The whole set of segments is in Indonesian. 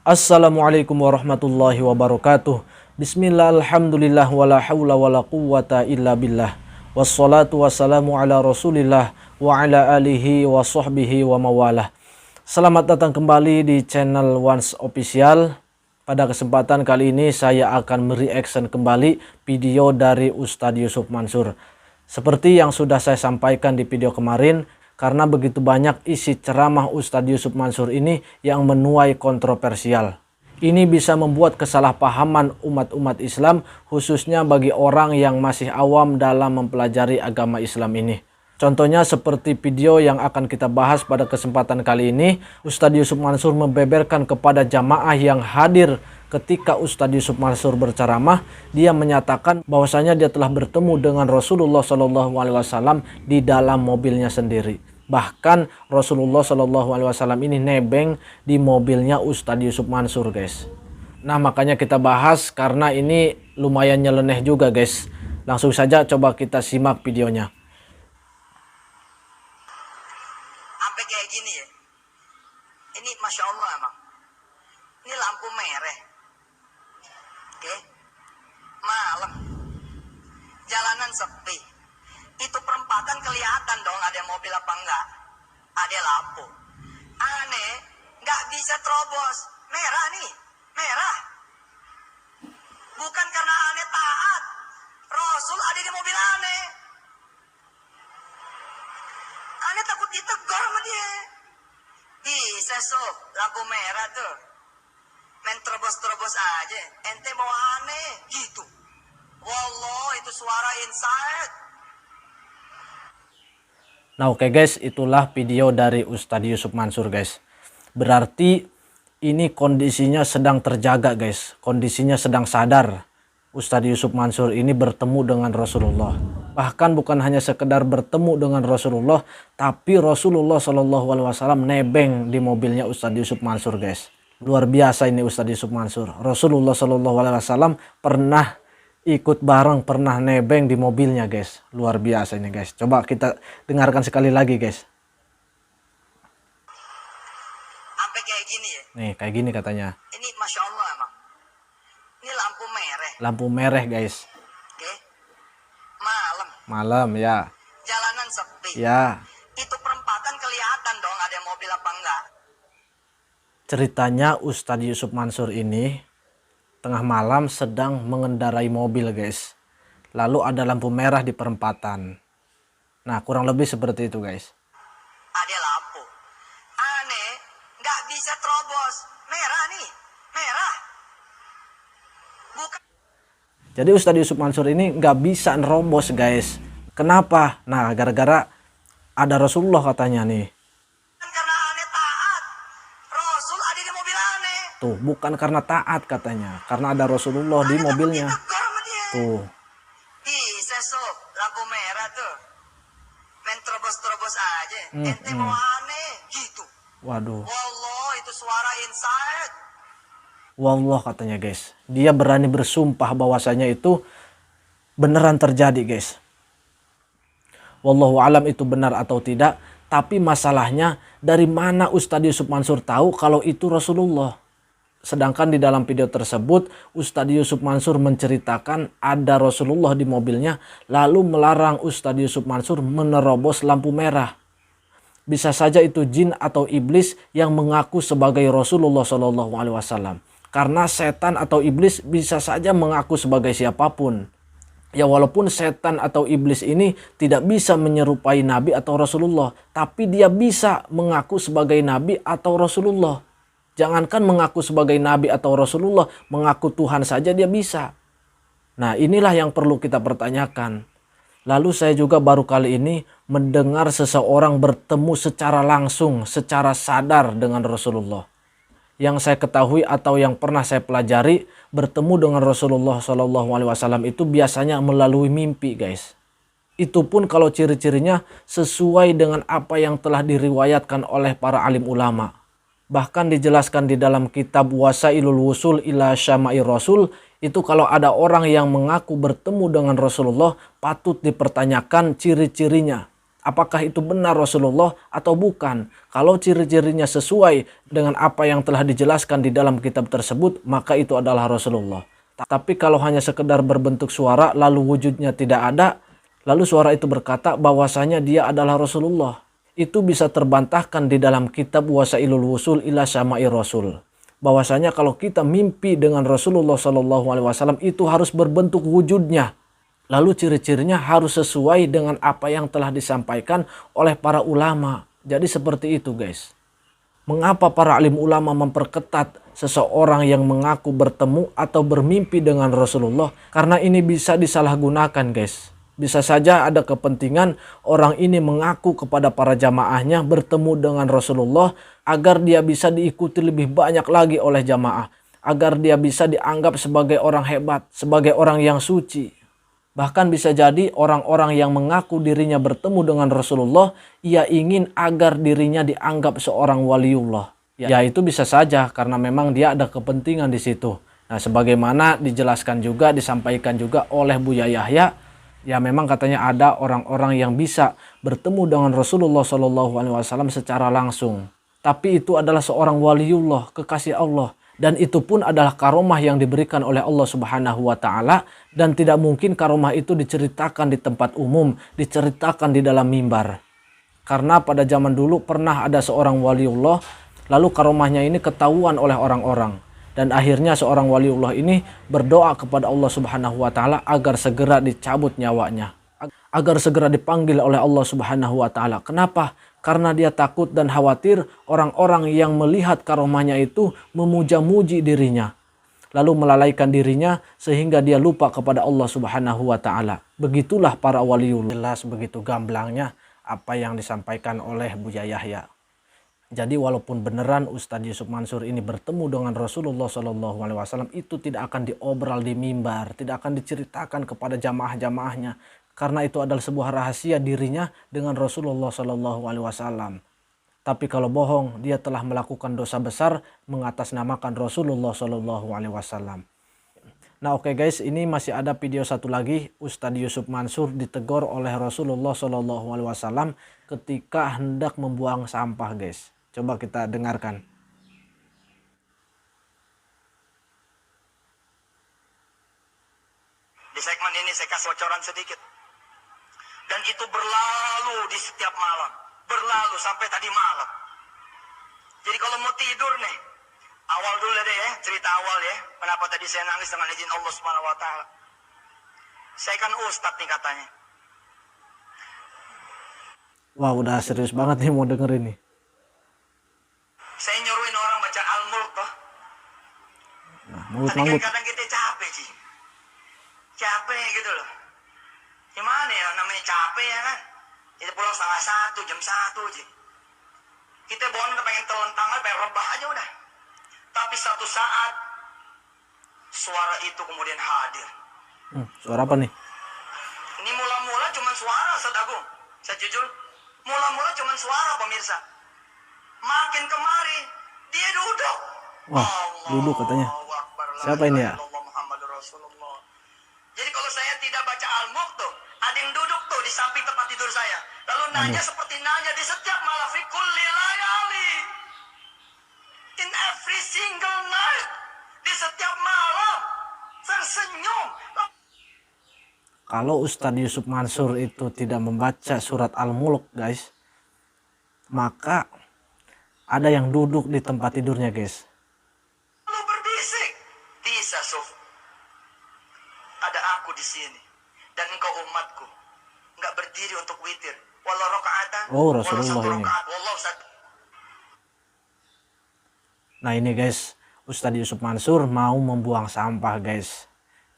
Assalamualaikum warahmatullahi wabarakatuh. Bismillah, alhamdulillah, wala hawla wala quwwata illa billah. Wassalatu wassalamu ala rasulillah wa ala alihi wa sahbihi wa mawalah. Selamat datang kembali di channel Once Official. Pada kesempatan kali ini saya akan mereaction kembali video dari Ustadz Yusuf Mansur. Seperti yang sudah saya sampaikan di video kemarin, karena begitu banyak isi ceramah Ustadz Yusuf Mansur ini yang menuai kontroversial. Ini bisa membuat kesalahpahaman umat-umat Islam, khususnya bagi orang yang masih awam dalam mempelajari agama Islam ini. Contohnya seperti video yang akan kita bahas pada kesempatan kali ini. Ustadz Yusuf Mansur membeberkan kepada jamaah yang hadir ketika Ustadz Yusuf Mansur berceramah. Dia menyatakan bahwasanya dia telah bertemu dengan Rasulullah SAW di dalam mobilnya sendiri. Bahkan Rasulullah SAW ini nebeng di mobilnya Ustadz Yusuf Mansur, guys. Nah, makanya kita bahas karena ini lumayan nyeleneh juga, guys. Langsung saja coba kita simak videonya. Sampai kayak gini ya. Ini Masya Allah emang. Ini lampu merah. Oke. Malam. Jalanan sepi. Itu perempatan kelihatan dong ada mobil apa enggak. Ada lampu. Aneh. Nggak bisa terobos. Merah nih. Merah. Bukan karena aneh taat. Rasul ada di mobil aneh. Aneh takut ditegur sama dia. Bisa sob, lampu merah tuh. Main terobos-terobos aja. Ente mau aneh, gitu. Wallah, itu suara inside. Nah, oke guys, itulah video dari Ustadz Yusuf Mansur, guys. Berarti ini kondisinya sedang terjaga, guys. Kondisinya sedang sadar. Ustadz Yusuf Mansur ini bertemu dengan Rasulullah. Bahkan bukan hanya sekedar bertemu dengan Rasulullah, tapi Rasulullah SAW nebeng di mobilnya Ustadz Yusuf Mansur, guys. Luar biasa ini Ustadz Yusuf Mansur. Rasulullah SAW pernah ikut bareng, pernah nebeng di mobilnya, guys. Luar biasa ini, guys. Coba kita dengarkan sekali lagi, guys. Sampai kayak gini ya. Nih, kayak gini katanya. Ini Masya Allah emang. Ini lampu merah. Lampu merah, guys. Oke. Malam. Malam, ya. Jalanan sepi. Ya. Itu perempatan kelihatan dong ada mobil apa enggak. Ceritanya Ustadz Yusuf Mansur ini tengah malam sedang mengendarai mobil, guys. Lalu ada lampu merah di perempatan. Nah, kurang lebih seperti itu, guys. Ada lampu. Aneh, nggak bisa terobos. Merah nih, merah. Bukan. Jadi Ustadz Yusuf Mansur ini nggak bisa nerobos, guys. Kenapa? Nah, gara-gara ada Rasulullah katanya nih. Karena aneh taat. Rasul ada di mobil aneh. Tuh, bukan karena taat katanya. Karena ada Rasulullah di Aneh takut mobilnya. ditegur sama dia. Tuh. Bisa sob, lampu merah tuh. Main terobos-terobos aja. Ente mau aneh, gitu. Waduh. Wallah, itu suara inside. Wallah katanya, guys. Dia berani bersumpah bahwasanya itu beneran terjadi, guys. Wallahu alam itu benar atau tidak. Tapi masalahnya dari mana Ustadz Yusuf Mansur tahu kalau itu Rasulullah. Sedangkan di dalam video tersebut Ustadz Yusuf Mansur menceritakan ada Rasulullah di mobilnya. Lalu melarang Ustadz Yusuf Mansur menerobos lampu merah. Bisa saja itu jin atau iblis yang mengaku sebagai Rasulullah SAW. Karena setan atau iblis bisa saja mengaku sebagai siapapun. Ya, walaupun setan atau iblis ini tidak bisa menyerupai Nabi atau Rasulullah, tapi dia bisa mengaku sebagai Nabi atau Rasulullah. Jangankan mengaku sebagai Nabi atau Rasulullah, mengaku Tuhan saja dia bisa. Nah, inilah yang perlu kita pertanyakan. Lalu saya juga baru kali ini mendengar seseorang bertemu secara langsung, secara sadar dengan Rasulullah. Yang saya ketahui atau yang pernah saya pelajari, bertemu dengan Rasulullah SAW itu biasanya melalui mimpi, guys. Itu pun kalau ciri-cirinya sesuai dengan apa yang telah diriwayatkan oleh para alim ulama. Bahkan dijelaskan di dalam kitab Wasailul Wusul ila Syama'ir Rasul, itu kalau ada orang yang mengaku bertemu dengan Rasulullah, patut dipertanyakan ciri-cirinya. apakah itu benar Rasulullah atau bukan. Kalau ciri-cirinya sesuai dengan apa yang telah dijelaskan di dalam kitab tersebut, maka itu adalah Rasulullah. Tapi kalau hanya sekedar berbentuk suara lalu wujudnya tidak ada, lalu suara itu berkata bahwasanya dia adalah Rasulullah, itu bisa terbantahkan di dalam kitab Wasailul Wusul ila Syama'ir Rasul. Bahwasanya kalau kita mimpi dengan Rasulullah SAW itu harus berbentuk wujudnya. Lalu ciri-cirinya harus sesuai dengan apa yang telah disampaikan oleh para ulama. Jadi seperti itu guys. Mengapa para alim ulama memperketat seseorang yang mengaku bertemu atau bermimpi dengan Rasulullah? Karena ini bisa disalahgunakan guys. Bisa saja ada kepentingan orang ini mengaku kepada para jamaahnya bertemu dengan Rasulullah agar dia bisa diikuti lebih banyak lagi oleh jamaah. Agar dia bisa dianggap sebagai orang hebat, sebagai orang yang suci. Bahkan bisa jadi orang-orang yang mengaku dirinya bertemu dengan Rasulullah, ia ingin agar dirinya dianggap seorang waliullah. Ya itu bisa saja karena memang dia ada kepentingan di situ. Nah, sebagaimana dijelaskan juga, disampaikan juga oleh Buya Yahya, ya memang katanya ada orang-orang yang bisa bertemu dengan Rasulullah SAW secara langsung. Tapi itu adalah seorang waliullah, kekasih Allah. Dan itu pun adalah karomah yang diberikan oleh Allah Subhanahu wa Ta'ala. Dan tidak mungkin karomah itu diceritakan di tempat umum, diceritakan di dalam mimbar. Karena pada zaman dulu pernah ada seorang waliullah, lalu karomahnya ini ketahuan oleh orang-orang. Dan akhirnya seorang waliullah ini berdoa kepada Allah Subhanahu wa Ta'ala agar segera dicabut nyawanya. Agar segera dipanggil oleh Allah Subhanahu wa Ta'ala. Kenapa? Karena dia takut dan khawatir orang-orang yang melihat karomahnya itu memuja-muji dirinya. Lalu melalaikan dirinya sehingga dia lupa kepada Allah Subhanahu wa Ta'ala. Begitulah para waliullah. Jelas begitu gamblangnya apa yang disampaikan oleh Buya Yahya. Jadi walaupun beneran Ustadz Yusuf Mansur ini bertemu dengan Rasulullah SAW, itu tidak akan diobral di mimbar, tidak akan diceritakan kepada jamaah-jamaahnya. Karena itu adalah sebuah rahasia dirinya dengan Rasulullah SAW. Tapi kalau bohong, dia telah melakukan dosa besar mengatasnamakan Rasulullah SAW. Nah oke guys, ini masih ada video satu lagi. Ustadz Yusuf Mansur ditegur oleh Rasulullah SAW ketika hendak membuang sampah guys. Coba kita dengarkan. Di segmen ini saya kasih bocoran sedikit. Dan itu berlalu di setiap malam. Berlalu sampai tadi malam. Jadi kalau mau tidur nih, awal dulu deh ya, cerita awal ya. Kenapa tadi saya nangis dengan izin Allah Subhanahu wa Ta'ala. Saya kan ustadz nih katanya. Wah udah serius banget nih mau denger ini. Saya nyuruhin orang baca Al-Mulk toh. Nah, Tapi kan kadang kita capek sih. Capek gitu loh. Gimana ya namanya capek ya kan. Kita pulang 12:30, jam 1 sih. Kita bangun pengen telentang aja, pengen rebah aja udah. Tapi satu saat suara itu kemudian hadir. Suara apa nih? Ini mula-mula cuma suara, Ustaz Agung. Saya jujur, mula-mula cuma suara pemirsa. Makin kemari dia duduk. Wah, duduk katanya. Siapa ini ya? Jadi kalau saya tidak baca Al-Mulk tuh, ada yang duduk tuh di samping tempat tidur saya. Lalu nanya seperti nanya di setiap malam, fi kulli layali. In every single night. Di setiap malam. Tersenyum. Kalau Ustadz Yusuf Mansur itu tidak membaca surat Al-Mulk guys, maka ada yang duduk di tempat tidurnya guys. Lalu berbisik. Bisa Suf. Ada aku di sini. Dan engkau umatku. Enggak berdiri untuk witir. Walau rakaatan. Oh Rasulullah ini. Nah ini guys, Ustadz Yusuf Mansur mau membuang sampah guys.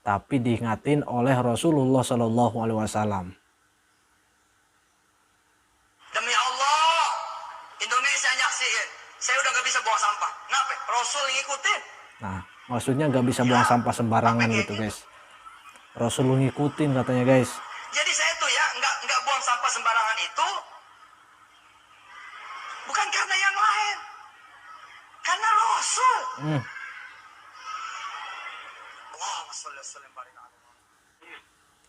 Tapi diingatin oleh Rasulullah SAW. Demi Allah, Indonesia nyaksiin. Saya udah gak bisa buang sampah. Kenapa? Rasul ngikutin. Nah, maksudnya gak bisa buang sampah sembarangan gitu guys. Rasul ngikutin katanya guys. Jadi saya tuh ya nggak buang sampah sembarangan itu bukan karena yang lain, karena Rasul.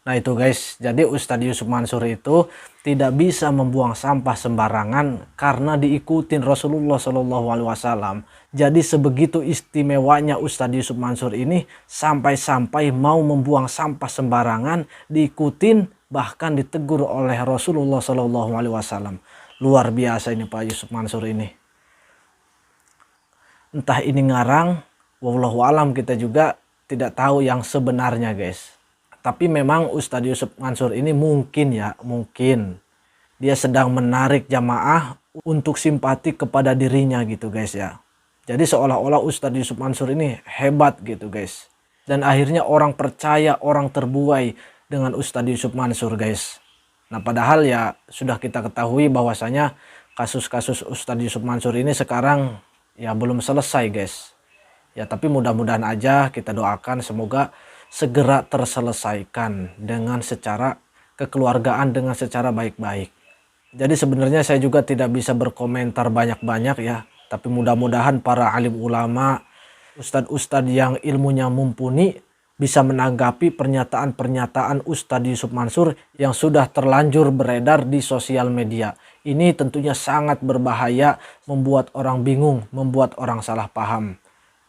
Nah itu guys, jadi Ustadz Yusuf Mansur itu tidak bisa membuang sampah sembarangan karena diikutin Rasulullah Shallallahu Alaihi Wasallam. Jadi sebegitu istimewanya Ustadz Yusuf Mansur ini sampai-sampai mau membuang sampah sembarangan diikutin, bahkan ditegur oleh Rasulullah Shallallahu Alaihi Wasallam. Luar biasa ini Pak Yusuf Mansur ini. Entah ini ngarang, wallahu alam, kita juga tidak tahu yang sebenarnya guys. Tapi memang Ustadz Yusuf Mansur ini mungkin dia sedang menarik jamaah untuk simpati kepada dirinya gitu guys ya. Jadi seolah-olah Ustadz Yusuf Mansur ini hebat gitu guys. Dan akhirnya orang percaya, orang terbuai dengan Ustadz Yusuf Mansur guys. Nah padahal ya sudah kita ketahui bahwasanya kasus-kasus Ustadz Yusuf Mansur ini sekarang ya belum selesai guys. Ya tapi mudah-mudahan aja, kita doakan semoga segera terselesaikan dengan secara kekeluargaan, dengan secara baik-baik. Jadi sebenarnya saya juga tidak bisa berkomentar banyak-banyak ya. Tapi mudah-mudahan para alim ulama, ustadz-ustadz yang ilmunya mumpuni bisa menanggapi pernyataan-pernyataan Ustadz Yusuf Mansur yang sudah terlanjur beredar di sosial media. Ini tentunya sangat berbahaya, membuat orang bingung, membuat orang salah paham.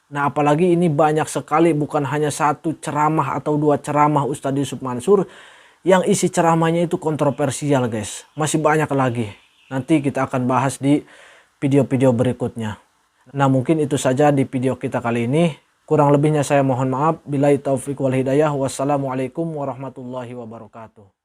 Nah apalagi ini banyak sekali, bukan hanya satu ceramah atau dua ceramah Ustadz Yusuf Mansur yang isi ceramahnya itu kontroversial guys. Masih banyak lagi. Nanti kita akan bahas di video-video berikutnya. Nah mungkin itu saja di video kita kali ini. Kurang lebihnya saya mohon maaf. Billahi taufiq wal hidayah. Wassalamualaikum warahmatullahi wabarakatuh.